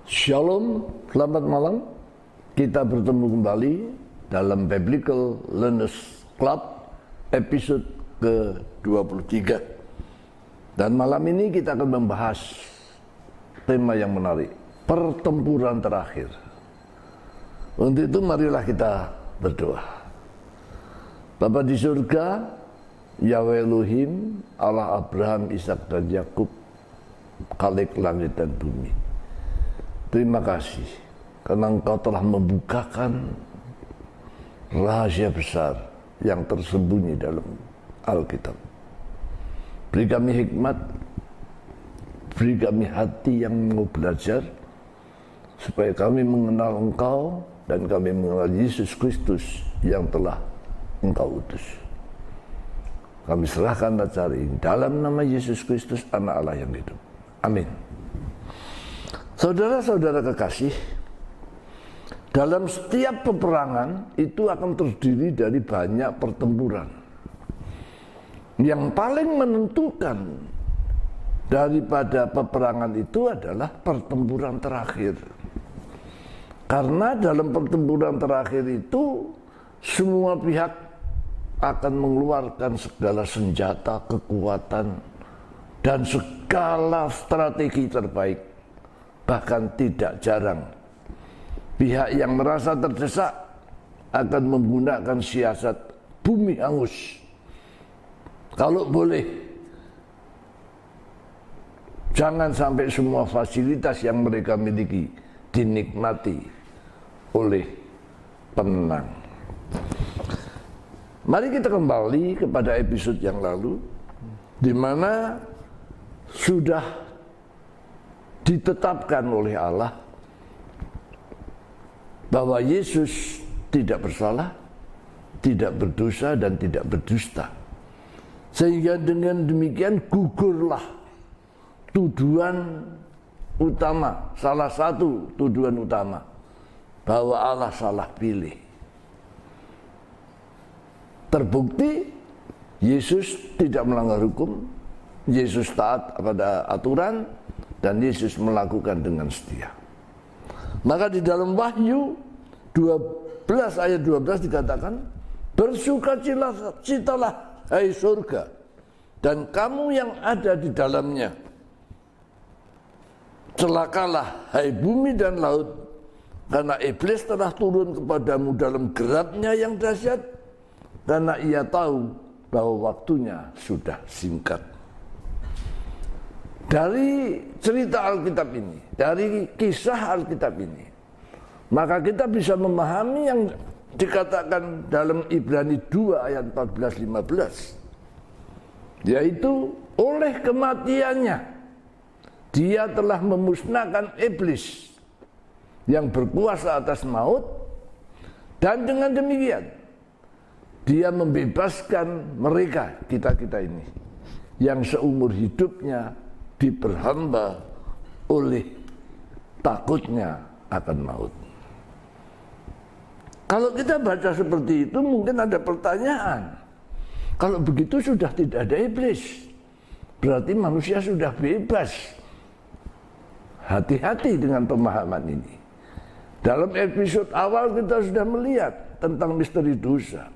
Shalom, selamat malam. Kita bertemu kembali dalam Biblical Learners Club episode ke-23. Dan malam ini kita akan membahas tema yang menarik, pertempuran terakhir. Untuk itu marilah kita berdoa. Bapa di surga, Yahweh Elohim, Allah Abraham, Ishak dan Yakub, Khalik langit dan bumi. Terima kasih karena Engkau telah membukakan rahasia besar yang tersembunyi dalam Alkitab. Beri kami hikmat, beri kami hati yang mau belajar, supaya kami mengenal Engkau dan kami mengenal Yesus Kristus yang telah Engkau utus. Kami serahkan acara ini dalam nama Yesus Kristus, Anak Allah yang hidup. Amin. Saudara-saudara kekasih, dalam setiap peperangan itu akan terdiri dari banyak pertempuran. Yang paling menentukan daripada peperangan itu adalah pertempuran terakhir. Karena dalam pertempuran terakhir itu semua pihak akan mengeluarkan segala senjata, kekuatan, dan segala strategi terbaik. Bahkan tidak jarang pihak yang merasa terdesak akan menggunakan siasat bumi hangus. Kalau boleh, jangan sampai semua fasilitas yang mereka miliki dinikmati oleh pemenang. Mari kita kembali kepada episode yang lalu, di mana sudah ditetapkan oleh Allah bahwa Yesus tidak bersalah, tidak berdosa, dan tidak berdusta. Sehingga dengan demikian gugurlah tuduhan utama, salah satu tuduhan utama, bahwa Allah salah pilih. Terbukti Yesus tidak melanggar hukum, Yesus taat pada aturan, dan Yesus melakukan dengan setia. Maka di dalam Wahyu 12 ayat 12 dikatakan, bersukacitalah hai surga dan kamu yang ada di dalamnya. Celakalah hai bumi dan laut, karena iblis telah turun kepadamu dalam geraknya yang dahsyat, karena ia tahu bahwa waktunya sudah singkat. Dari cerita Alkitab ini, dari kisah Alkitab ini, maka kita bisa memahami yang dikatakan dalam Ibrani 2 ayat 14-15, yaitu oleh kematiannya dia telah memusnahkan iblis yang berkuasa atas maut, dan dengan demikian dia membebaskan mereka, kita-kita ini, yang seumur hidupnya diperhamba oleh takutnya akan maut. Kalau kita baca seperti itu, mungkin ada pertanyaan. Kalau begitu sudah tidak ada iblis, berarti manusia sudah bebas. Hati-hati dengan pemahaman ini. Dalam episode awal kita sudah melihat tentang misteri dosa.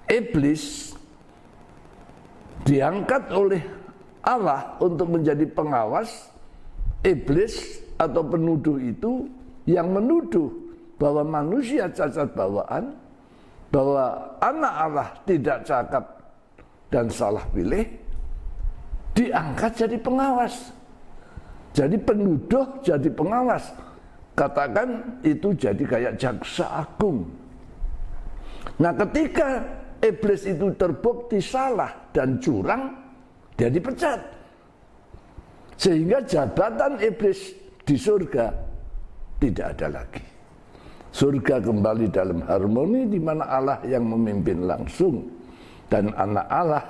Iblis diangkat oleh Allah untuk menjadi pengawas. Iblis atau penuduh itu yang menuduh bahwa manusia cacat bawaan, bahwa anak Allah tidak cakap dan salah pilih, diangkat jadi pengawas. Jadi penuduh jadi pengawas. Katakan itu jadi kayak jaksa agung. Nah, ketika iblis itu terbukti salah dan curang, dia dipecat. Sehingga jabatan iblis di surga tidak ada lagi. Surga kembali dalam harmoni, di mana Allah yang memimpin langsung dan anak Allah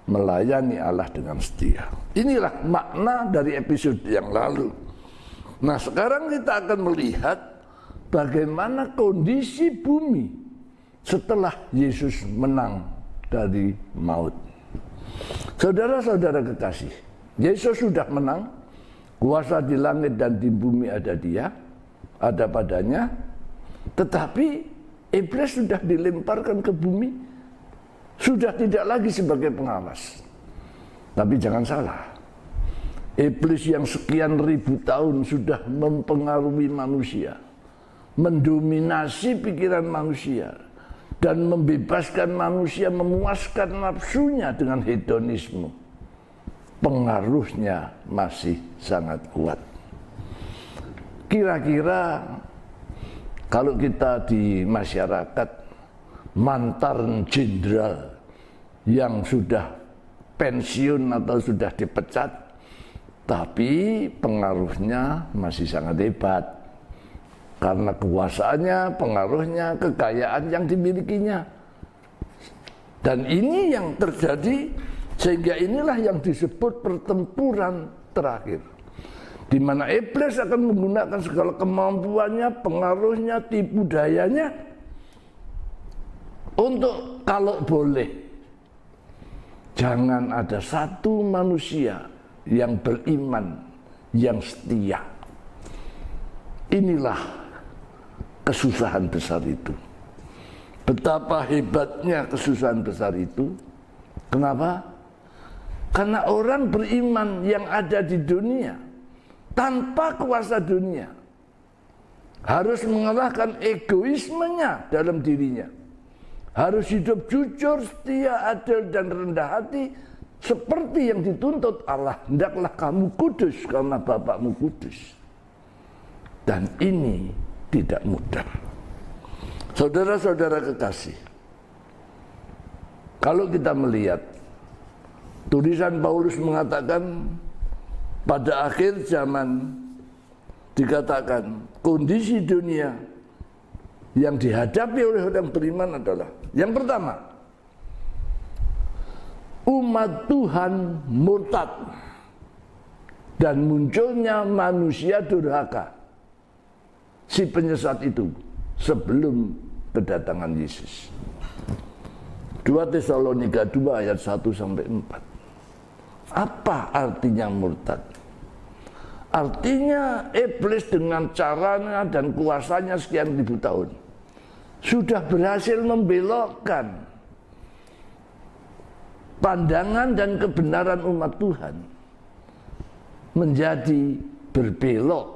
melayani Allah dengan setia. Inilah makna dari episode yang lalu. Nah, sekarang kita akan melihat bagaimana kondisi bumi setelah Yesus menang dari maut. Saudara-saudara kekasih, Yesus sudah menang, kuasa di langit dan di bumi ada dia, ada padanya. Tetapi iblis sudah dilemparkan ke bumi, sudah tidak lagi sebagai pengawas. Tapi jangan salah, iblis yang sekian ribu tahun sudah mempengaruhi manusia, mendominasi pikiran manusia, dan membebaskan manusia memuaskan nafsunya dengan hedonisme. Pengaruhnya masih sangat kuat. Kira-kira kalau kita di masyarakat, mantan jenderal yang sudah pensiun atau sudah dipecat, tapi pengaruhnya masih sangat hebat. Karena kekuasaannya, pengaruhnya, kekayaan yang dimilikinya. Dan ini yang terjadi, sehingga inilah yang disebut pertempuran terakhir, di mana iblis akan menggunakan segala kemampuannya, pengaruhnya, tipu dayanya, untuk kalau boleh, jangan ada satu manusia yang beriman, yang setia. Inilah kesusahan besar itu. Betapa hebatnya kesusahan besar itu. Kenapa? Karena orang beriman yang ada di dunia tanpa kuasa dunia harus mengalahkan egoismenya dalam dirinya. Harus hidup jujur, setia, adil, dan rendah hati seperti yang dituntut Allah. Hendaklah kamu kudus karena Bapakmu kudus. Dan ini tidak mudah. Saudara-saudara kekasih, kalau kita melihat tulisan Paulus mengatakan pada akhir zaman, dikatakan kondisi dunia yang dihadapi oleh orang beriman adalah, yang pertama, umat Tuhan murtad dan munculnya manusia durhaka, si penyesat itu sebelum kedatangan Yesus. 2 Tesalonika 2 ayat 1-4. Apa artinya murtad? Artinya iblis dengan caranya dan kuasanya sekian ribu tahun sudah berhasil membelokkan pandangan dan kebenaran umat Tuhan menjadi berbelok.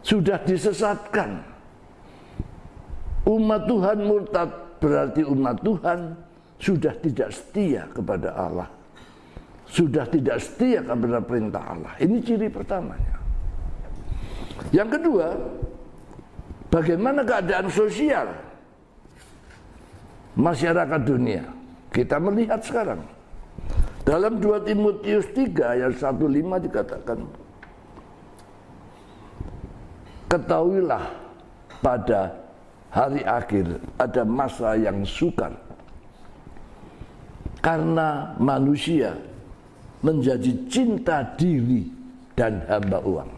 Sudah disesatkan. Umat Tuhan murtad berarti umat Tuhan sudah tidak setia kepada Allah. Sudah tidak setia kepada perintah Allah. Ini ciri pertamanya. Yang kedua, bagaimana keadaan sosial masyarakat dunia? Kita melihat sekarang. Dalam 2 Timotius 3 ayat 1-5 dikatakan, ketahuilah pada hari akhir ada masa yang sukar, karena manusia menjadi cinta diri dan hamba uang.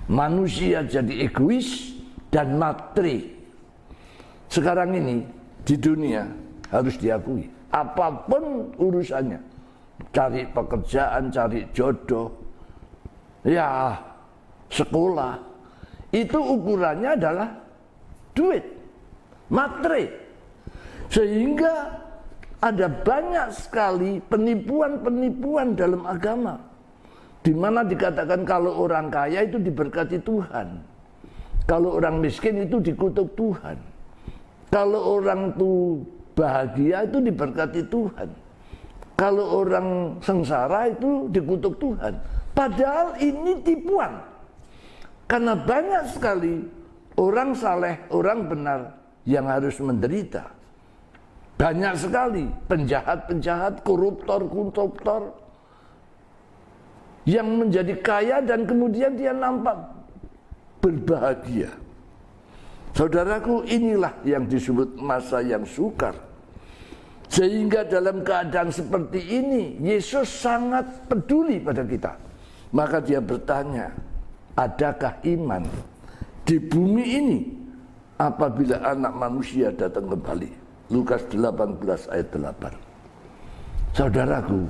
Manusia jadi egois dan materi. Sekarang ini di dunia harus diakui, apapun urusannya, cari pekerjaan, cari jodoh, ya sekolah, itu ukurannya adalah duit, materi. Sehingga ada banyak sekali penipuan-penipuan dalam agama, di mana dikatakan kalau orang kaya itu diberkati Tuhan, kalau orang miskin itu dikutuk Tuhan, kalau orang itu bahagia itu diberkati Tuhan, kalau orang sengsara itu dikutuk Tuhan. Padahal ini tipuan, karena banyak sekali orang saleh, orang benar yang harus menderita. Banyak sekali penjahat-penjahat, koruptor-koruptor yang menjadi kaya dan kemudian dia nampak berbahagia. Saudaraku, inilah yang disebut masa yang sukar. Sehingga dalam keadaan seperti ini, Yesus sangat peduli pada kita. Maka dia bertanya, adakah iman di bumi ini apabila anak manusia datang kembali? Lukas 18 ayat 8. Saudaraku,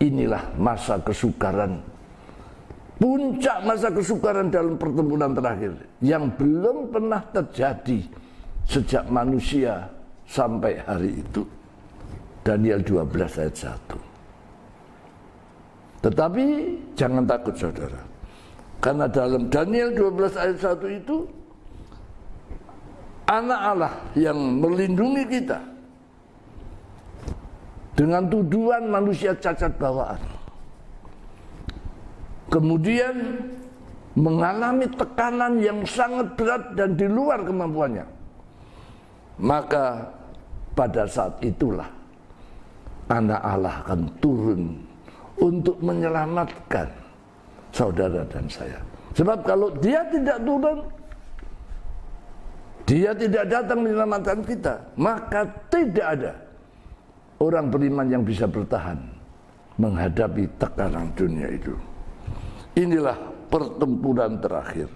inilah masa kesukaran, puncak masa kesukaran dalam pertempuran terakhir yang belum pernah terjadi sejak manusia sampai hari itu. Daniel 12 ayat 1. Tetapi jangan takut saudara, karena dalam Daniel 12 ayat 1 itu anak Allah yang melindungi kita dengan tuduhan manusia cacat bawaan, kemudian mengalami tekanan yang sangat berat dan di luar kemampuannya. Maka pada saat itulah anak Allah akan turun untuk menyelamatkan saudara dan saya. Sebab kalau dia tidak turun, dia tidak datang menyelamatkan kita, maka tidak ada orang beriman yang bisa bertahan menghadapi tekanan dunia itu. Inilah pertempuran terakhir.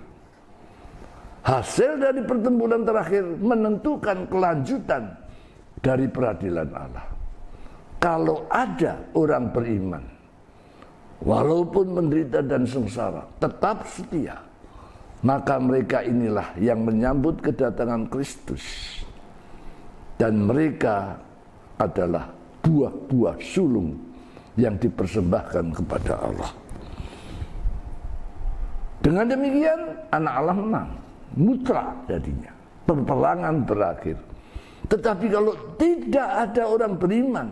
Hasil dari pertempuran terakhir menentukan kelanjutan dari peradilan Allah. Kalau ada orang beriman, walaupun menderita dan sengsara, tetap setia, maka mereka inilah yang menyambut kedatangan Kristus. Dan mereka adalah buah-buah sulung yang dipersembahkan kepada Allah. Dengan demikian anak Allah menang, mutlak jadinya, peperangan berakhir. Tetapi kalau tidak ada orang beriman,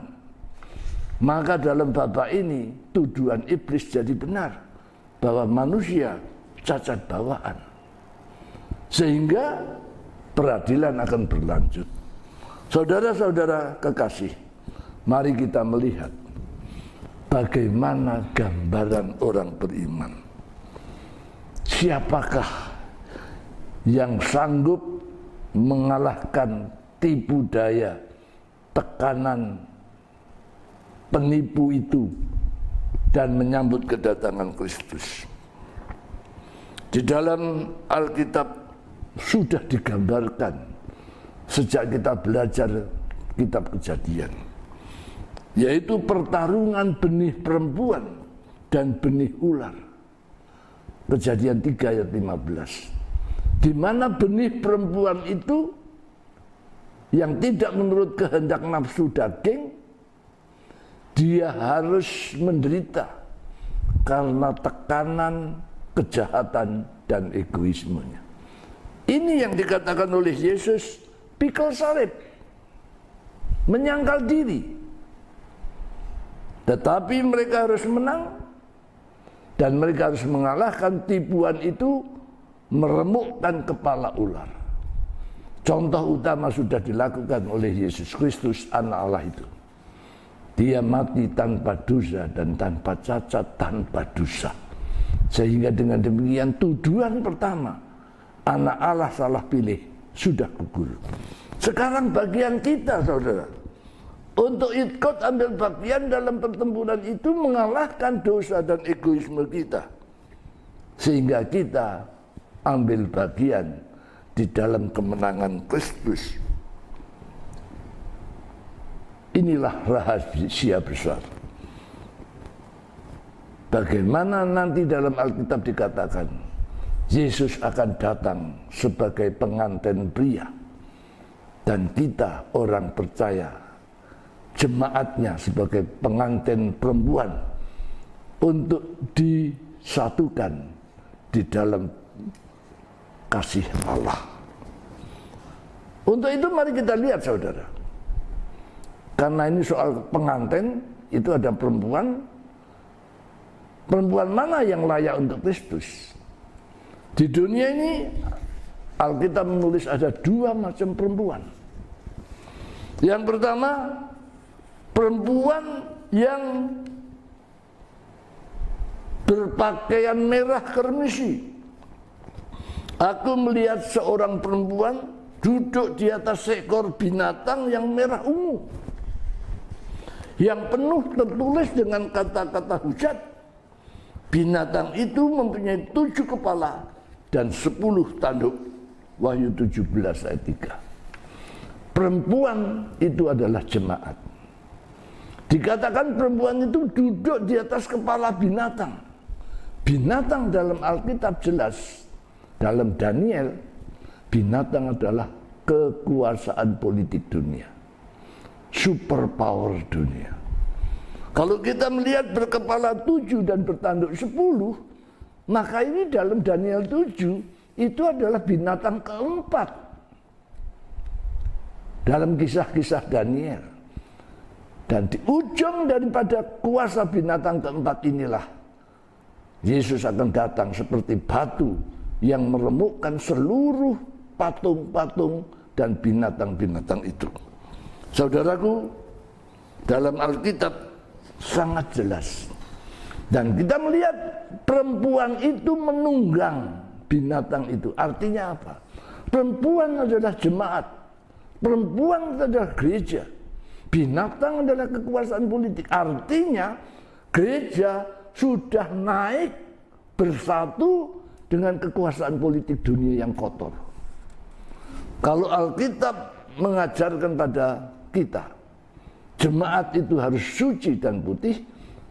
maka dalam babak ini tuduhan iblis jadi benar, bahwa manusia cacat bawaan, sehingga peradilan akan berlanjut. Saudara-saudara kekasih, mari kita melihat bagaimana gambaran orang beriman. Siapakah yang sanggup mengalahkan tipu daya, tekanan penipu itu dan menyambut kedatangan Kristus? Di dalam Alkitab sudah digambarkan sejak kita belajar kitab Kejadian, yaitu pertarungan benih perempuan dan benih ular. Kejadian 3 ayat 15, di mana benih perempuan itu yang tidak menurut kehendak nafsu daging, dia harus menderita karena tekanan, kejahatan, dan egoismenya. Ini yang dikatakan oleh Yesus, pikul salib, menyangkal diri. Tetapi mereka harus menang, dan mereka harus mengalahkan tipuan itu, meremukkan kepala ular. Contoh utama sudah dilakukan oleh Yesus Kristus, anak Allah itu. Dia mati tanpa dosa dan tanpa cacat, tanpa dosa. Sehingga dengan demikian tuduhan pertama, anak Allah salah pilih, sudah gugur. Sekarang bagian kita, saudara, untuk ikut ambil bagian dalam pertempuran itu, mengalahkan dosa dan egoisme kita, sehingga kita ambil bagian di dalam kemenangan Kristus. Inilah rahasia besar. Bagaimana nanti dalam Alkitab dikatakan Yesus akan datang sebagai pengantin pria, dan kita orang percaya, jemaatnya sebagai pengantin perempuan, untuk disatukan di dalam kasih Allah. Untuk itu mari kita lihat, saudara, karena ini soal pengantin, itu ada perempuan. Perempuan mana yang layak untuk Kristus? Di dunia ini Alkitab menulis ada dua macam perempuan. Yang pertama, perempuan yang berpakaian merah kermisi. Aku melihat seorang perempuan duduk di atas seekor binatang yang merah ungu, yang penuh tertulis dengan kata-kata hujat. Binatang itu mempunyai 7 kepala dan 10 tanduk. Wahyu 17 ayat 3. Perempuan itu adalah jemaat. Dikatakan perempuan itu duduk di atas kepala binatang. Binatang dalam Alkitab jelas, dalam Daniel, binatang adalah kekuasaan politik dunia, superpower dunia. Kalau kita melihat berkepala 7 dan bertanduk 10, maka ini dalam Daniel 7 itu adalah binatang keempat dalam kisah-kisah Daniel. Dan di ujung daripada kuasa binatang keempat inilah Yesus akan datang seperti batu yang meremukkan seluruh patung-patung dan binatang-binatang itu. Saudaraku, dalam Alkitab sangat jelas. Dan kita melihat perempuan itu menunggang binatang itu. Artinya apa? Perempuan adalah jemaat. Perempuan adalah gereja. Binatang adalah kekuasaan politik. Artinya gereja sudah naik bersatu dengan kekuasaan politik dunia yang kotor. Kalau Alkitab mengajarkan pada kita, jemaat itu harus suci dan putih,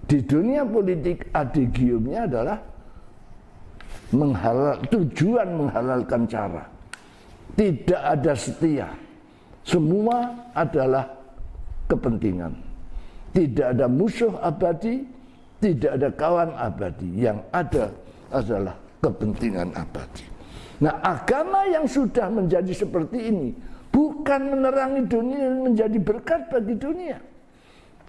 di dunia politik adegiumnya adalah tujuan menghalalkan cara. Tidak ada setia. Semua adalah kepentingan. Tidak ada musuh abadi, tidak ada kawan abadi, yang ada adalah kepentingan abadi. Nah, agama yang sudah menjadi seperti ini bukan menerangi dunia menjadi berkat bagi dunia,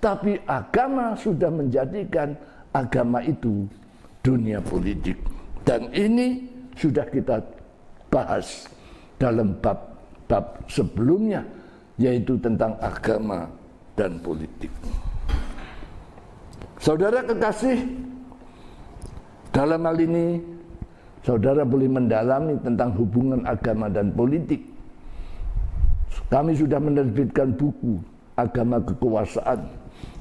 tapi agama sudah menjadikan agama itu dunia politik. Dan ini sudah kita bahas dalam bab sebelumnya, yaitu tentang agama dan politik. Saudara kekasih, dalam hal ini saudara boleh mendalami tentang hubungan agama dan politik. Kami sudah menerbitkan buku Agama Kekuasaan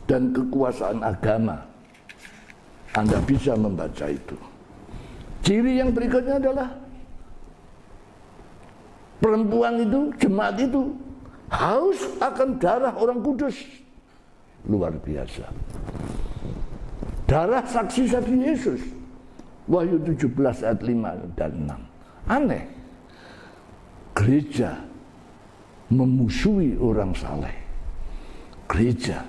dan Kekuasaan Agama. Anda bisa membaca itu. Ciri yang berikutnya adalah perempuan itu, jemaat itu haus akan darah orang kudus. Luar biasa. Darah saksi-saksi Yesus. Wahyu 17 ayat 5 dan 6. Aneh. Gereja memusuhi orang saleh. Gereja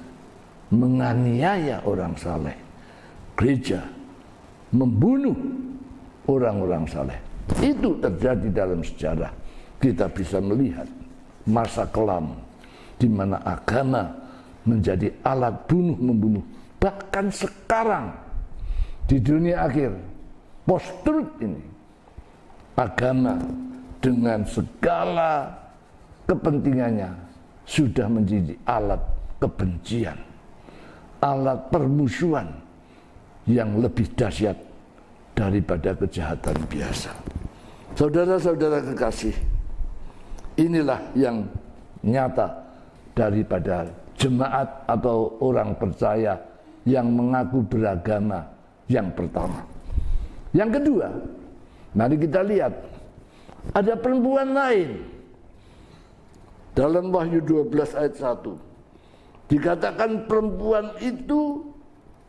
menganiaya orang saleh. Gereja membunuh orang-orang saleh. Itu terjadi dalam sejarah. Kita bisa melihat masa kelam di mana agama menjadi alat bunuh-membunuh. Bahkan sekarang di dunia akhir, post-truth ini, agama dengan segala kepentingannya sudah menjadi alat kebencian, alat permusuhan yang lebih dahsyat daripada kejahatan biasa. Saudara-saudara kekasih, inilah yang nyata daripada jemaat atau orang percaya yang mengaku beragama yang pertama. Yang kedua, mari kita lihat ada perempuan lain. Dalam Wahyu 12 ayat 1 dikatakan perempuan itu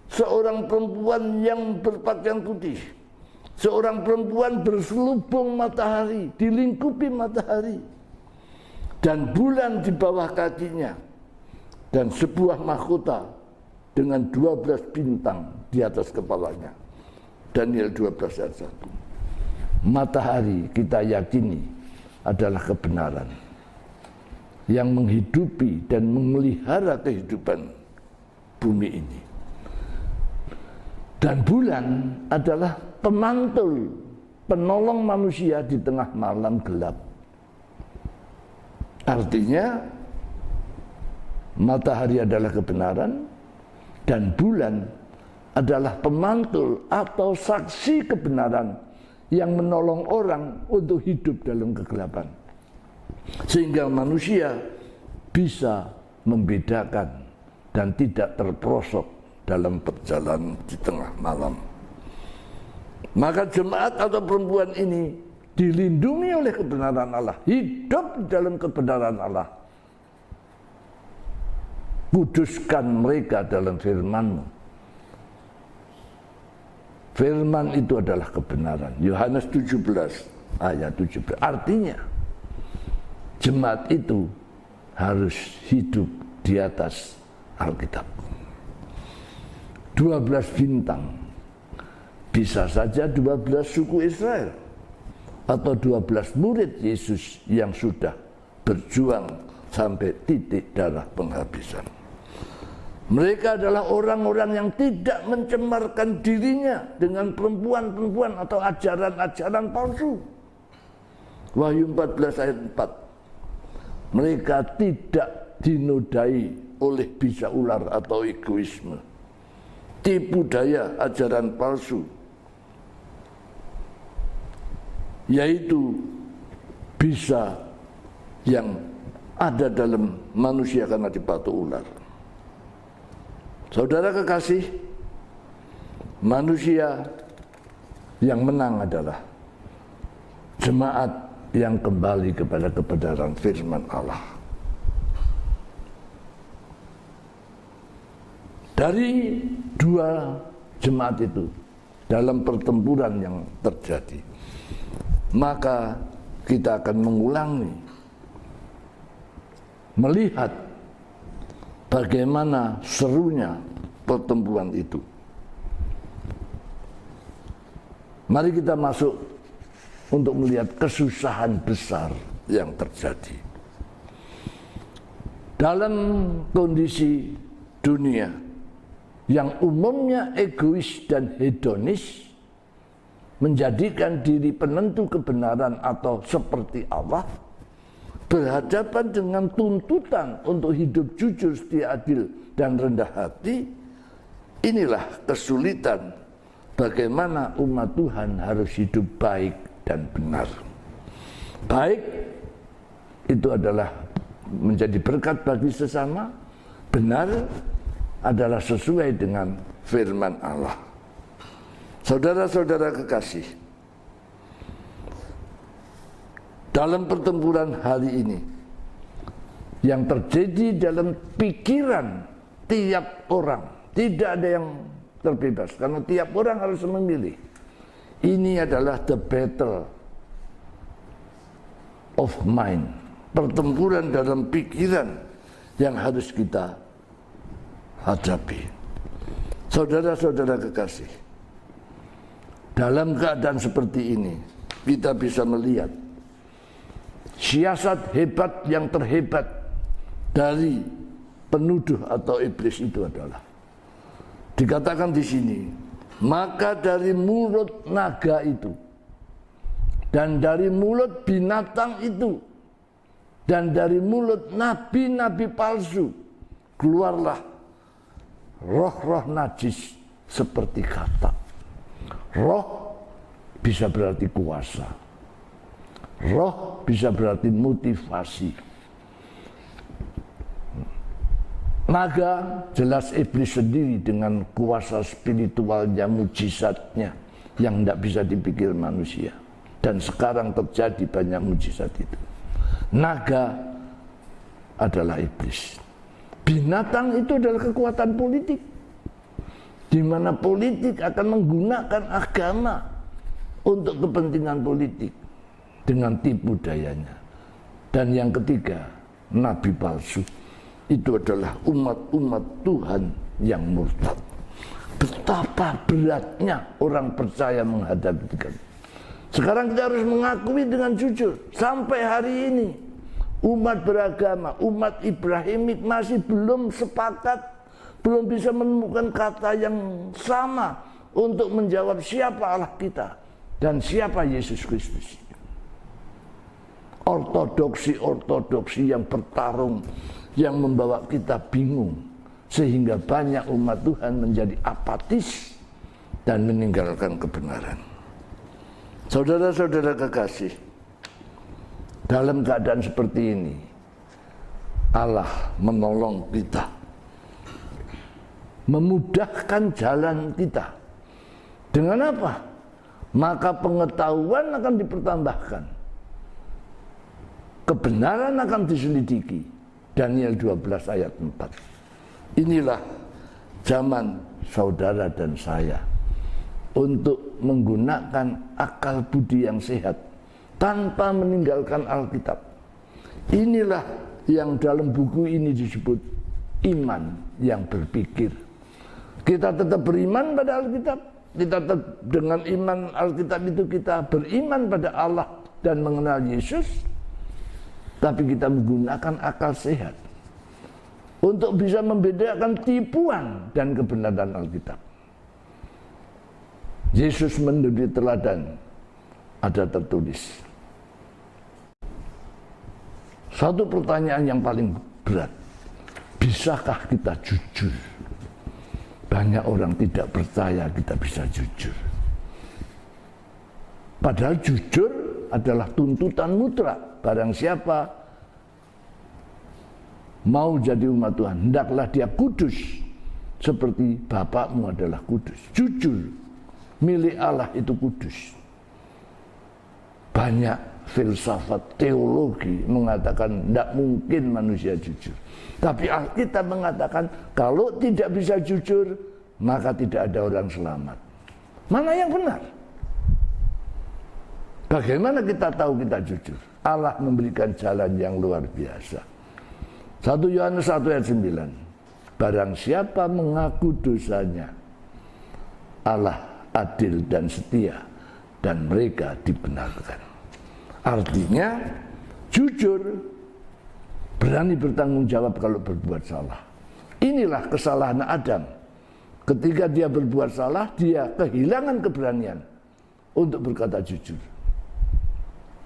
seorang perempuan yang berpakaian putih, seorang perempuan berselubung matahari, dilingkupi matahari, dan bulan di bawah kakinya, dan sebuah mahkota dengan 12 bintang di atas kepalanya. Daniel 12 ayat 1. Matahari kita yakini adalah kebenaran yang menghidupi dan memelihara kehidupan bumi ini. Dan bulan adalah pemantul, penolong manusia di tengah malam gelap. Artinya matahari adalah kebenaran dan bulan adalah pemantul atau saksi kebenaran yang menolong orang untuk hidup dalam kegelapan. Sehingga manusia bisa membedakan dan tidak terperosok dalam perjalanan di tengah malam. Maka jemaat atau perempuan ini dilindungi oleh kebenaran Allah, hidup dalam kebenaran Allah. kuduskan mereka dalam firman-Mu. Firman itu adalah kebenaran. Yohanes 17 ayat 17. Artinya jemaat itu harus hidup di atas Alkitab. 12 bintang. Bisa saja 12 suku Israel atau 12 murid Yesus yang sudah berjuang sampai titik darah penghabisan. Mereka adalah orang-orang yang tidak mencemarkan dirinya dengan perempuan-perempuan atau ajaran-ajaran palsu. Wahyu 14 ayat 4. Mereka tidak dinodai oleh bisa ular atau egoisme, tipu daya ajaran palsu, yaitu bisa yang ada dalam manusia karena dipatuk ular. Saudara kekasih, manusia yang menang adalah jemaat yang kembali kepada kebenaran firman Allah. Dari dua jemaat itu dalam pertempuran yang terjadi, maka kita akan mengulangi melihat bagaimana serunya pertempuran itu. Mari kita masuk untuk melihat kesusahan besar yang terjadi dalam kondisi dunia yang umumnya egois dan hedonis, menjadikan diri penentu kebenaran atau seperti Allah, berhadapan dengan tuntutan untuk hidup jujur, setia, adil, dan rendah hati. Inilah kesulitan bagaimana umat Tuhan harus hidup baik dan benar. Baik itu adalah menjadi berkat bagi sesama, benar adalah sesuai dengan firman Allah. Saudara-saudara kekasih, dalam pertempuran hari ini yang terjadi dalam pikiran tiap orang, tidak ada yang terbebas karena tiap orang harus memilih. Ini adalah the battle of mind, pertempuran dalam pikiran yang harus kita hadapi. Saudara-saudara kekasih, dalam keadaan seperti ini kita bisa melihat siasat hebat yang terhebat dari penuduh atau iblis itu adalah dikatakan di sini, maka dari mulut naga itu dan dari mulut binatang itu dan dari mulut nabi-nabi palsu keluarlah roh-roh najis seperti kata. Roh bisa berarti kuasa, roh bisa berarti motivasi. Naga jelas iblis sendiri dengan kuasa spiritualnya, mujizatnya yang tidak bisa dipikir manusia. Dan sekarang terjadi banyak mujizat itu. Naga adalah iblis. Binatang itu adalah kekuatan politik, di mana politik akan menggunakan agama untuk kepentingan politik dengan tipu dayanya. Dan yang ketiga, nabi palsu. Itu adalah umat-umat Tuhan yang murtad. Betapa beratnya orang percaya menghadapi itu. Sekarang kita harus mengakui dengan jujur, sampai hari ini umat beragama, umat Ibrahimik masih belum sepakat, belum bisa menemukan kata yang sama untuk menjawab siapa Allah kita dan siapa Yesus Kristus. Ortodoksi yang bertarung, yang membawa kita bingung, sehingga banyak umat Tuhan menjadi apatis dan meninggalkan kebenaran. Saudara-saudara kekasih, dalam keadaan seperti ini Allah menolong kita, memudahkan jalan kita. Dengan apa? Maka pengetahuan akan dipertambahkan, kebenaran akan diselidiki. Daniel 12 ayat 4. Inilah zaman saudara dan saya untuk menggunakan akal budi yang sehat tanpa meninggalkan Alkitab. Inilah yang dalam buku ini disebut iman yang berpikir. Kita tetap beriman pada Alkitab, kita tetap dengan iman Alkitab itu kita beriman pada Allah dan mengenal Yesus, tapi kita menggunakan akal sehat untuk bisa membedakan tipuan dan kebenaran Alkitab. Yesus memberi teladan, ada tertulis. Satu pertanyaan yang paling berat, bisakah kita jujur? Banyak orang tidak percaya kita bisa jujur. Padahal jujur adalah tuntutan mutlak. Barang siapa mau jadi umat Tuhan, hendaklah dia kudus seperti Bapakmu adalah kudus. Jujur, milik Allah itu kudus. Banyak filsafat teologi mengatakan tidak mungkin manusia jujur. Tapi Alkitab mengatakan kalau tidak bisa jujur, maka tidak ada orang selamat. Mana yang benar? Bagaimana kita tahu kita jujur? Allah memberikan jalan yang luar biasa. 1 Yohanes 1 ayat 9. Barang siapa mengaku dosanya, Allah adil dan setia, dan mereka dibenarkan. Artinya jujur, berani bertanggung jawab kalau berbuat salah. Inilah kesalahan Adam. Ketika dia berbuat salah, dia kehilangan keberanian untuk berkata jujur.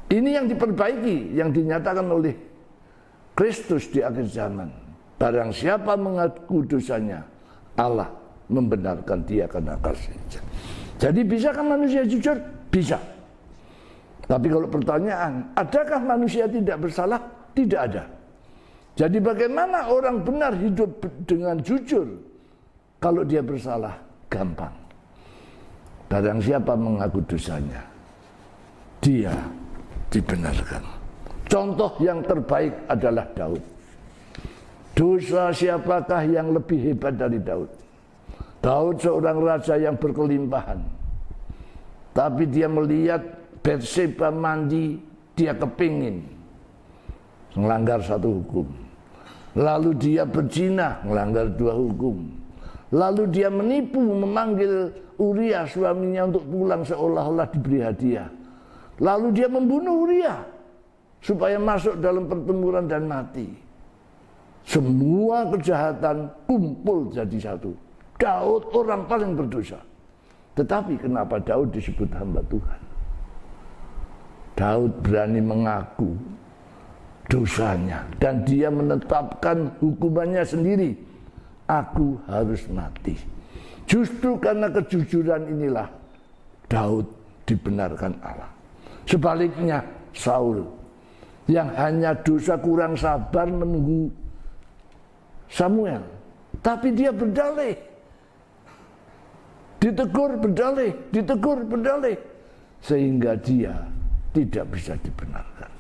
Ini yang diperbaiki, yang dinyatakan oleh Kristus di akhir zaman. Barang siapa mengaku dosanya, Allah membenarkan dia karena kasih-Nya. Jadi bisakah manusia jujur? Bisa. Tapi kalau pertanyaan, adakah manusia tidak bersalah? Tidak ada. Jadi bagaimana orang benar hidup dengan jujur? Kalau dia bersalah, gampang. Barang siapa mengaku dosanya, dia dibenarkan. Contoh yang terbaik adalah Daud. Dosa siapakah yang lebih hebat dari Daud? Daud seorang raja yang berkelimpahan. Tapi dia melihat Batseba mandi, dia kepingin melanggar satu hukum. Lalu dia berzina, melanggar dua hukum. Lalu dia menipu, memanggil Uria suaminya untuk pulang seolah-olah diberi hadiah. Lalu dia membunuh Uria supaya masuk dalam pertempuran dan mati. Semua kejahatan kumpul jadi satu. Daud orang paling berdosa. Tetapi kenapa Daud disebut hamba Tuhan? Daud berani mengaku dosanya dan dia menetapkan hukumannya sendiri. Aku harus mati. Justru karena kejujuran inilah Daud dibenarkan Allah. Sebaliknya Saul yang hanya dosa kurang sabar menunggu Samuel, tapi dia berdalih. Ditegur berdalih sehingga dia tidak bisa dibenarkan.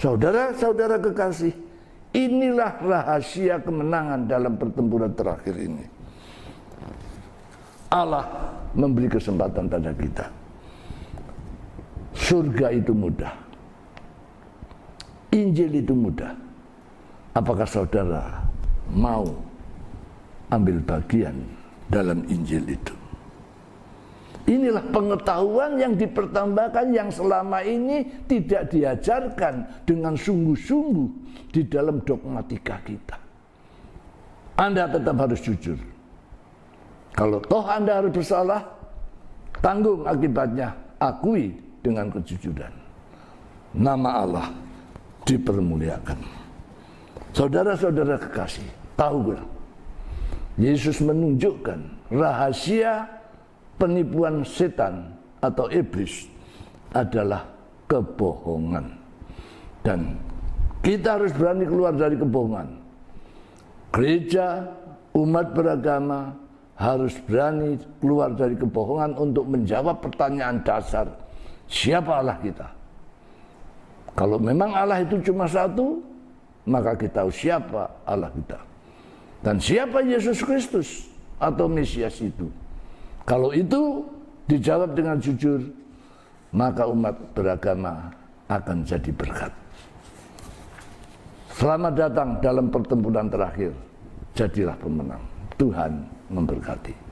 Saudara-saudara kekasih, inilah rahasia kemenangan dalam pertempuran terakhir ini. Allah memberi kesempatan pada kita. Surga itu mudah. Injil itu mudah. Apakah saudara mau ambil bagian dalam Injil itu? Inilah pengetahuan yang dipertambahkan yang selama ini tidak diajarkan dengan sungguh-sungguh di dalam dogmatika kita. Anda tetap harus jujur. Kalau toh Anda harus bersalah, tanggung akibatnya, akui dengan kejujuran. Nama Allah dipermuliakan. Saudara-saudara kekasih, tahu gak? Yesus menunjukkan rahasia penipuan setan atau iblis adalah kebohongan. Dan kita harus berani keluar dari kebohongan. Gereja, umat beragama harus berani keluar dari kebohongan untuk menjawab pertanyaan dasar. Siapa Allah kita? Kalau memang Allah itu cuma satu, maka kita tahu siapa Allah kita. Dan siapa Yesus Kristus atau Mesias itu? Kalau itu dijawab dengan jujur, maka umat beragama akan jadi berkat. Selamat datang dalam pertempuran terakhir. Jadilah pemenang. Tuhan memberkati.